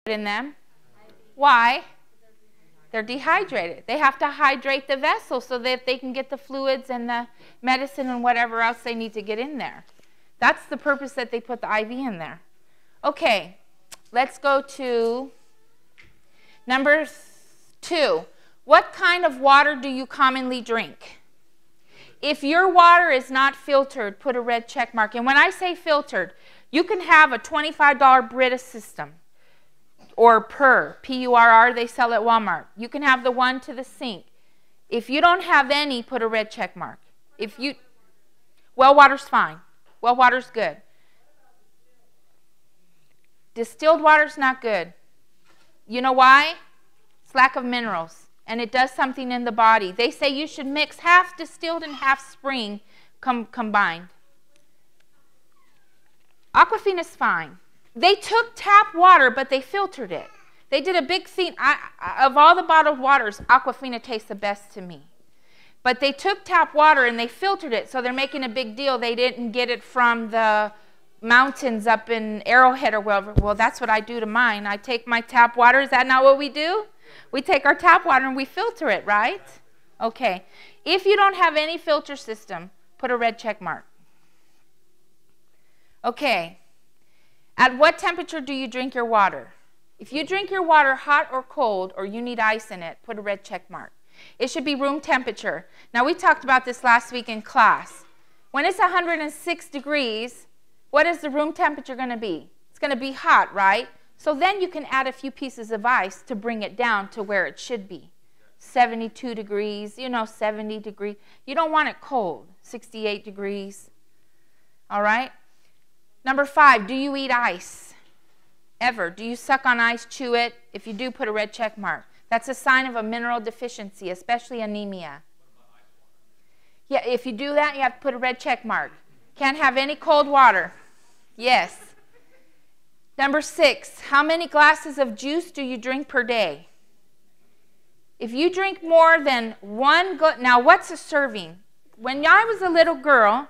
in them? Why? They're dehydrated. They have to hydrate the vessel so that they can get the fluids and the medicine and whatever else they need to get in there. That's the purpose that they put the IV in there. Okay, let's go to number 2. What kind of water do you commonly drink? If your water is not filtered, put a red check mark. And when I say filtered, you can have a $25 Brita system, or PUR, P-U-R-R, they sell at Walmart. You can have the one to the sink. If you don't have any, put a red check mark. Well water's fine. Well water's good. Distilled water's not good. You know why? It's lack of minerals, and it does something in the body. They say you should mix half distilled and half spring combined. Aquafina's fine. They took tap water, but they filtered it. They did a big thing. Of all the bottled waters, Aquafina tastes the best to me. But they took tap water and they filtered it, so they're making a big deal. They didn't get it from the mountains up in Arrowhead or wherever. Well, that's what I do to mine. I take my tap water. Is that not what we do? We take our tap water and we filter it, right? Okay. If you don't have any filter system, put a red check mark. Okay. At what temperature do you drink your water? If you drink your water hot or cold, or you need ice in it, put a red check mark. It should be room temperature. Now, we talked about this last week in class. When it's 106 degrees, what is the room temperature going to be? It's going to be hot, right? So then you can add a few pieces of ice to bring it down to where it should be. 72 degrees, 70 degrees. You don't want it cold, 68 degrees. All right? Number 5, do you eat ice? Ever? Do you suck on ice, chew it? If you do, put a red check mark. That's a sign of a mineral deficiency, especially anemia. Yeah, if you do that, you have to put a red check mark. Can't have any cold water. Yes. Number 6, how many glasses of juice do you drink per day? If you drink more than one now what's a serving? When I was a little girl,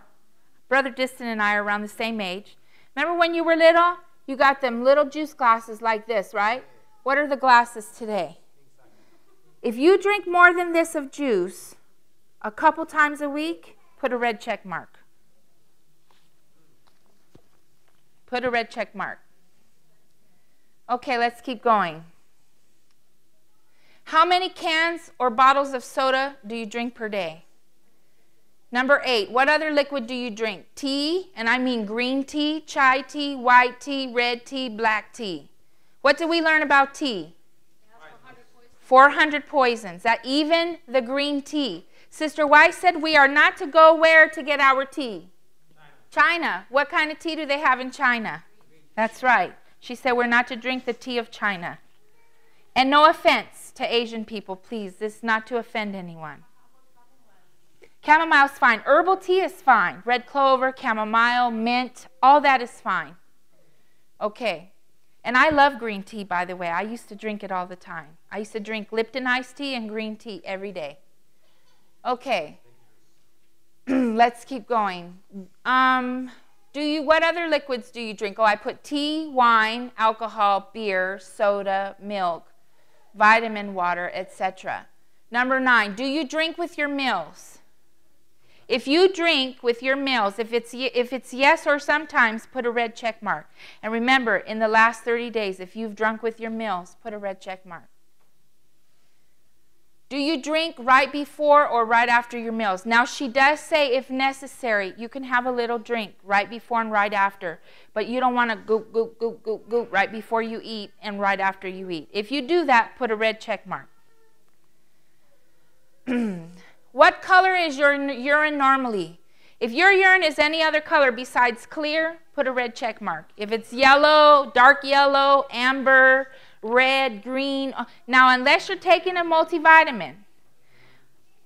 Brother Diston and I are around the same age. Remember when you were little? You got them little juice glasses like this, right? What are the glasses today? If you drink more than this of juice a couple times a week, put a red check mark. Put a red check mark. Okay, let's keep going. How many cans or bottles of soda do you drink per day? Number 8, what other liquid do you drink? Tea, and I mean green tea, chai tea, white tea, red tea, black tea. What did we learn about tea? 400 poisons. That even the green tea. Sister Weiss said we are not to go where to get our tea? China. What kind of tea do they have in China? That's right. She said we're not to drink the tea of China. And no offense to Asian people, please. This is not to offend anyone. Chamomile's fine. Herbal tea is fine. Red clover, chamomile, mint, all that is fine. Okay. And I love green tea, by the way. I used to drink it all the time. I used to drink Lipton iced tea and green tea every day. Okay. Let's keep going. What other liquids do you drink? Oh, I put tea, wine, alcohol, beer, soda, milk, vitamin water, etc. Number 9, do you drink with your meals? If you drink with your meals, if it's yes or sometimes, put a red check mark. And remember, in the last 30 days, if you've drunk with your meals, put a red check mark. Do you drink right before or right after your meals? Now, she does say if necessary, you can have a little drink right before and right after. But you don't want to goop, goop, goop, goop, goop right before you eat and right after you eat. If you do that, put a red check mark. What color is your urine normally? If your urine is any other color besides clear, put a red check mark. If it's yellow, dark yellow, amber, red, green. Now, unless you're taking a multivitamin.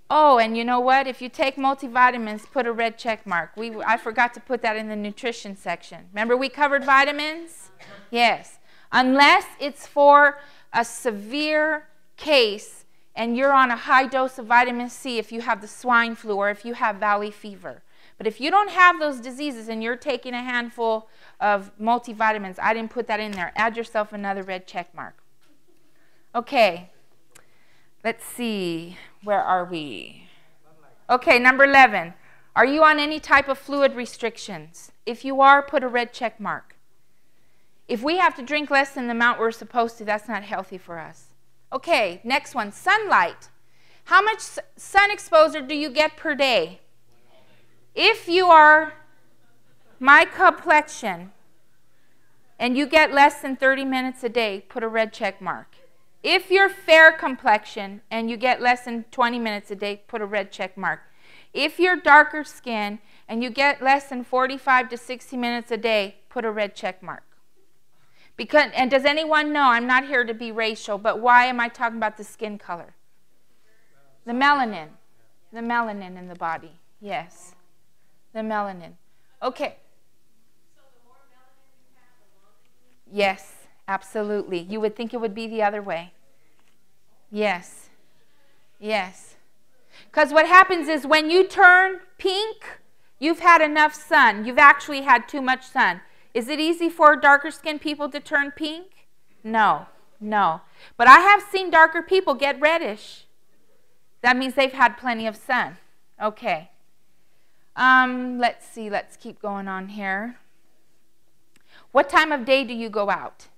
Oh, and you know what? If you take multivitamins, put a red check mark. I forgot to put that in the nutrition section. Remember we covered vitamins? Yes. Unless it's for a severe case and you're on a high dose of vitamin C if you have the swine flu or if you have valley fever. But if you don't have those diseases and you're taking a handful of multivitamins. I didn't put that in there. Add yourself another red check mark. Okay. Let's see. Where are we? Okay, number 11. Are you on any type of fluid restrictions? If you are, put a red check mark. If we have to drink less than the amount we're supposed to, that's not healthy for us. Okay, next one, sunlight. How much sun exposure do you get per day? If you are my complexion and you get less than 30 minutes a day, put a red check mark. If you're fair complexion and you get less than 20 minutes a day, put a red check mark. If you're darker skin and you get less than 45 to 60 minutes a day, put a red check mark. Because, and does anyone know, I'm not here to be racial, but why am I talking about the skin color? The melanin. The melanin in the body. Yes. The melanin. Okay. So the more melanin you have, the longer you have? Yes, absolutely. You would think it would be the other way. Yes. Yes. Because what happens is when you turn pink, you've had enough sun. You've actually had too much sun. Is it easy for darker skinned people to turn pink? No, no. But I have seen darker people get reddish. That means they've had plenty of sun. Okay. Let's see. Let's keep going on here. What time of day do you go out?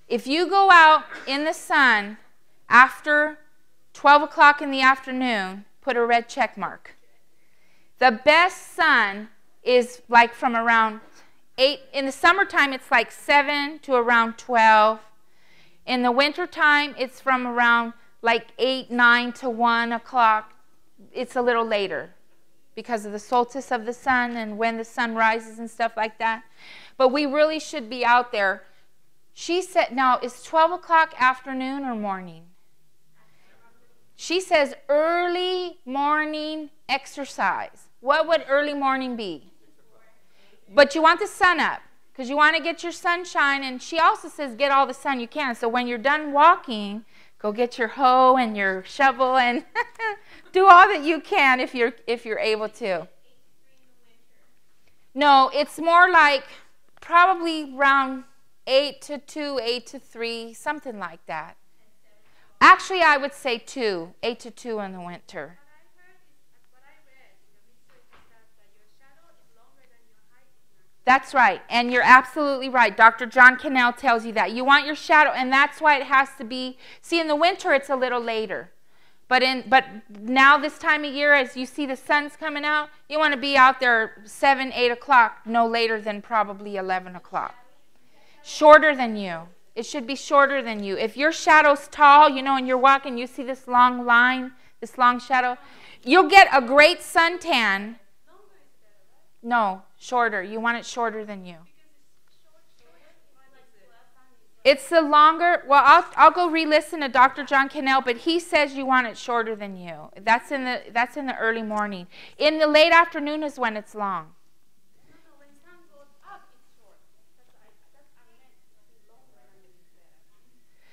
If you go out in the sun after 12 o'clock in the afternoon, put a red check mark. The best sun is like from around 8. In the summertime, it's like 7 to around 12. In the wintertime, it's from around like 8, 9 to 1 o'clock. It's a little later because of the solstice of the sun and when the sun rises and stuff like that. But we really should be out there. She said, now, is 12 o'clock afternoon or morning? She says early morning exercise. What would early morning be? But you want the sun up because you want to get your sunshine. And she also says get all the sun you can. So when you're done walking, go get your hoe and your shovel and do all that you can if you're able to. No, it's more like probably around 8 to 2, 8 to 3, something like that. Actually, I would say 2, 8 to 2 in the winter. That's right, and you're absolutely right. Dr. John Cannell tells you that. You want your shadow, and that's why it has to be, see, in the winter it's a little later. But now this time of year, as you see the sun's coming out, you want to be out there 7, 8 o'clock, no later than probably 11 o'clock. Shorter than you. It should be shorter than you. If your shadow's tall, you know, and you're walking, you see this long line, this long shadow, you'll get a great suntan. No, shorter. You want it shorter than you. It's the longer, well, I'll go re-listen to Dr. John Cannell, but he says you want it shorter than you. That's in the early morning. In the late afternoon is when it's long.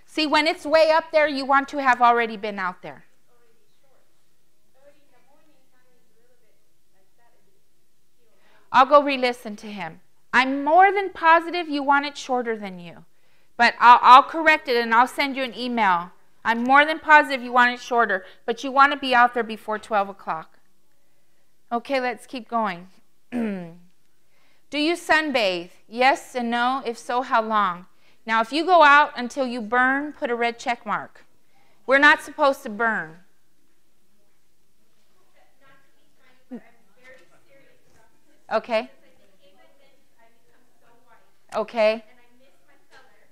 See, when it's way up there, you want to have already been out there. I'll go re-listen to him. I'm more than positive you want it shorter than you. But I'll correct it and I'll send you an email. I'm more than positive you want it shorter, but you want to be out there before 12 o'clock. Okay, let's keep going. Do you sunbathe? Yes and no. If so, how long? Now, if you go out until you burn, put a red check mark. We're not supposed to burn. Okay. Okay.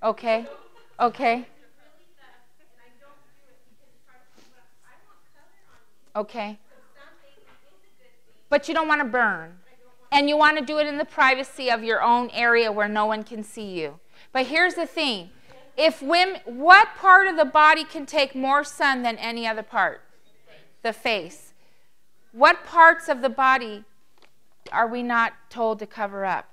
Okay. Okay. Okay. But you don't want to burn. And you want to do it in the privacy of your own area where no one can see you. But here's the thing. What part of the body can take more sun than any other part? The face. What parts of the body are we not told to cover up?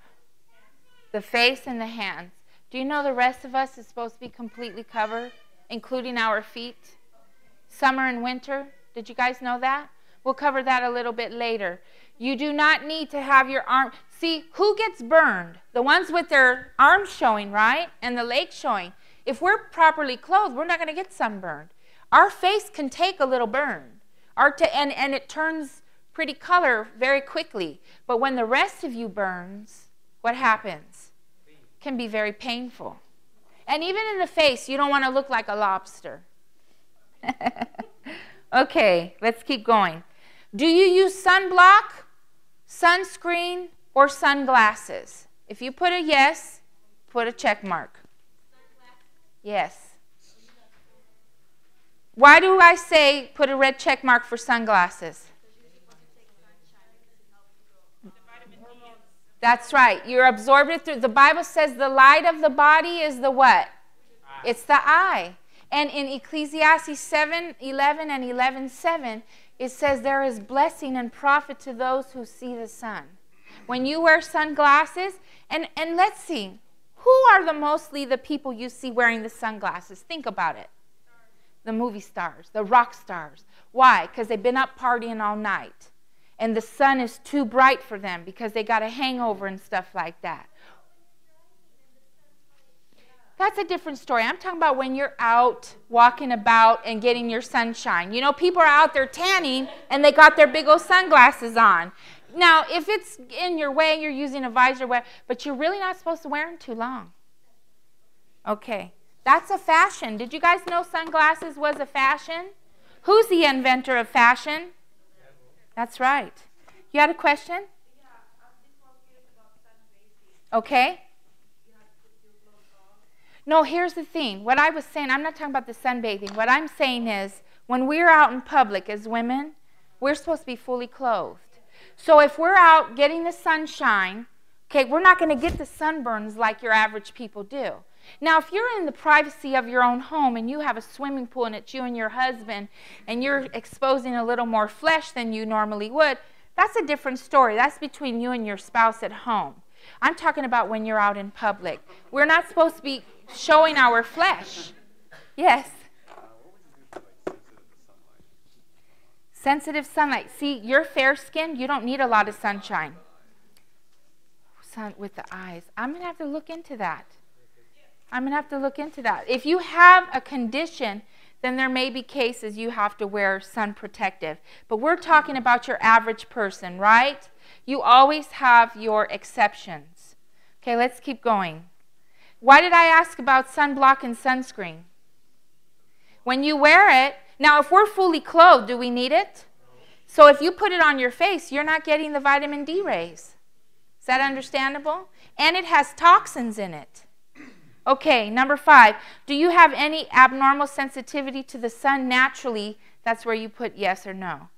The face and the hands. Do you know the rest of us is supposed to be completely covered, including our feet? Summer and winter. Did you guys know that? We'll cover that a little bit later. You do not need to have your arm. See, who gets burned? The ones with their arms showing, right? And the legs showing. If we're properly clothed, we're not going to get sunburned. Our face can take a little burn. And it turns pretty color very quickly. But when the rest of you burns, what happens? It can be very painful. And even in the face, you don't want to look like a lobster. Okay, let's keep going. Do you use sunblock, sunscreen, or sunglasses? If you put a yes, put a check mark. Yes. Why do I say put a red check mark for sunglasses? That's right. You're absorbed it through. The Bible says the light of the body is the what? It's the eye. And in Ecclesiastes 7:11 and 11:7, it says there is blessing and profit to those who see the sun. When you wear sunglasses, and let's see, who are mostly the people you see wearing the sunglasses? Think about it. The movie stars, the rock stars. Why? Because they've been up partying all night. And the sun is too bright for them because they got a hangover and stuff like that. That's a different story. I'm talking about when you're out walking about and getting your sunshine. You know, people are out there tanning and they got their big old sunglasses on. Now, if it's in your way, you're using a visor, but you're really not supposed to wear them too long. Okay. That's a fashion. Did you guys know sunglasses was a fashion? Who's the inventor of fashion? That's right. You had a question? Okay. No, here's the thing. What I was saying, I'm not talking about the sunbathing. What I'm saying is when we're out in public as women, we're supposed to be fully clothed. So if we're out getting the sunshine, okay, we're not going to get the sunburns like your average people do. Now, if you're in the privacy of your own home and you have a swimming pool and it's you and your husband and you're exposing a little more flesh than you normally would, that's a different story. That's between you and your spouse at home. I'm talking about when you're out in public. We're not supposed to be showing our flesh. Yes? Sensitive sunlight. See, you're fair-skinned. You don't need a lot of sunshine. Sun with the eyes. I'm going to have to look into that. If you have a condition, then there may be cases you have to wear sun protective. But we're talking about your average person, right? You always have your exceptions. Okay, let's keep going. Why did I ask about sunblock and sunscreen? When you wear it, now if we're fully clothed, do we need it? So if you put it on your face, you're not getting the vitamin D rays. Is that understandable? And it has toxins in it. Okay, number 5. Do you have any abnormal sensitivity to the sun naturally? That's where you put yes or no.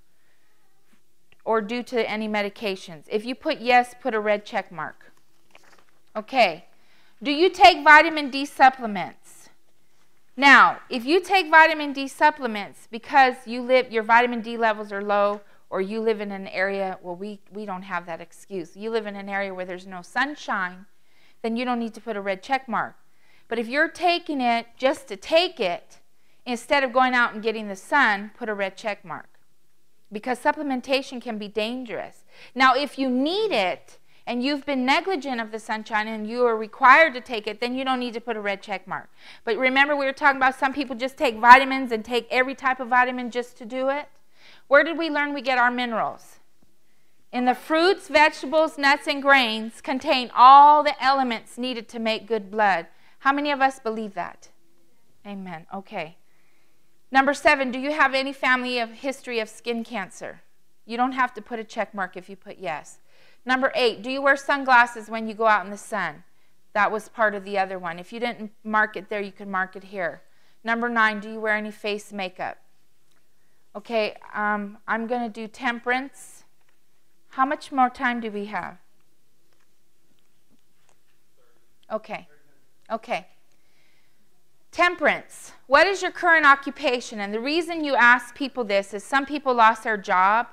Or due to any medications. If you put yes, put a red check mark. Okay. Do you take vitamin D supplements? Now, if you take vitamin D supplements because your vitamin D levels are low, or you live in an area, well, we don't have that excuse. You live in an area where there's no sunshine, then you don't need to put a red check mark. But if you're taking it just to take it, instead of going out and getting the sun, put a red check mark. Because supplementation can be dangerous. Now, if you need it, and you've been negligent of the sunshine, and you are required to take it, then you don't need to put a red check mark. But remember, we were talking about some people just take vitamins and take every type of vitamin just to do it. Where did we learn we get our minerals? In the fruits, vegetables, nuts, and grains contain all the elements needed to make good blood. How many of us believe that? Amen. Okay. Number 7, do you have any family history of skin cancer? You don't have to put a check mark if you put yes. Number 8, do you wear sunglasses when you go out in the sun? That was part of the other one. If you didn't mark it there, you can mark it here. Number 9, do you wear any face makeup? Okay, I'm going to do temperance. How much more time do we have? Okay. Okay. Temperance. What is your current occupation? And the reason you ask people this is some people lost their job